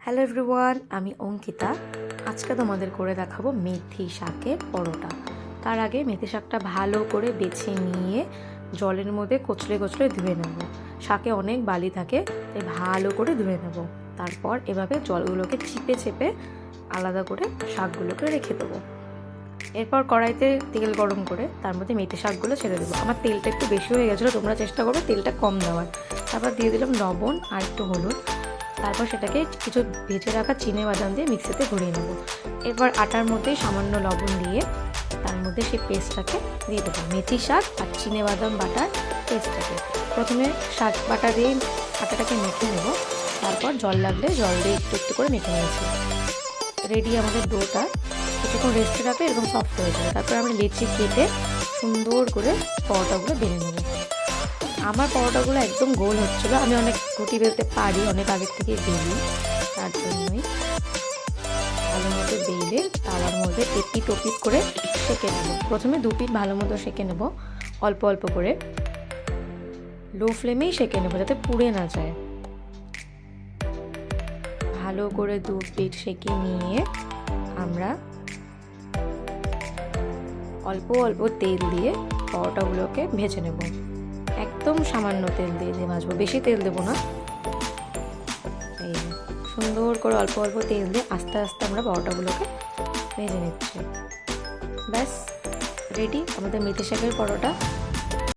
Hello everyone, আমি অঙ্কিতা। আজকে তোমাদের করে দেখাবো মেথি শাকের পরোটা। তার আগে মেথি শাকটা ভালো করে বেছে নিয়ে জলের মধ্যে কচলে কচলে ধুয়ে নেব। শাকে অনেক বালি থাকে, তাই ভালো করে ধুয়ে নেব। তারপর এভাবে জলগুলোকে চিপে চেপে আলাদা করে শাকগুলোকে রেখে দেবো। এরপর কড়াইতে তেল গরম করে তার মধ্যে মেথি শাকগুলো ছেড়ে দেবো। আমার তেলটা একটু বেশি হয়ে গেছিলো, তোমরা চেষ্টা করবে তেলটা কম দেওয়ার। তারপর দিয়ে দিলাম লবণ আর একটু হলুদ। তারপর সেটাকে কিছু ভেজে রাখা চিনেবাদাম দিয়ে মিক্সিতে ঘুরিয়ে নেব। এরপর আটার মধ্যে সামান্য লবণ দিয়ে তার মধ্যে সেই পেস্টটাকে দিয়ে দেবো, মেথি শাক আর চিনেবাদাম বাটার পেস্টটাকে। প্রথমে শাক বাটা দিয়ে আটাটাকে মেখে নেব, তারপর জল লাগলে জল দিয়ে একটু একটু করে মেখে নিয়েছি। রেডি আমাদের ডোটা। কিছুক্ষণ রেস্টে রাখলে এরকম সফট হয়ে যাবে। তারপর আমরা লেচি কেটে সুন্দর করে পরোটাগুলো বেলে নেব। আমার পরোটাগুলো একদম গোল হচ্ছিলো। আমি অনেক রুটি বেলতে পারি, অনেক আগের থেকে বেলি, তার জন্যই ভালো মতো বেলে তাওয়ার মধ্যে এপিট ওপিট করে সেঁকে নেব। প্রথমে 2 পিঠ ভালো মতো সেঁকে নেব, অল্প অল্প করে লো ফ্লেমেই সেঁকে নেব যাতে পুড়ে না যায়। ভালো করে 2 পিঠ সেঁকে নিয়ে আমরা অল্প অল্প তেল দিয়ে পরোটাগুলোকে ভেজে নেব। একদম সামান্য তেল দিয়ে ভাজবো, বেশি তেল দেবো না। এই সুন্দর করে অল্প অল্প তেল দিয়ে আস্তে আস্তে আমরা পরোটাগুলোকে ভেজে নিচ্ছি। ব্যাস রেডি আমাদের মেথি শাকের পরোটা।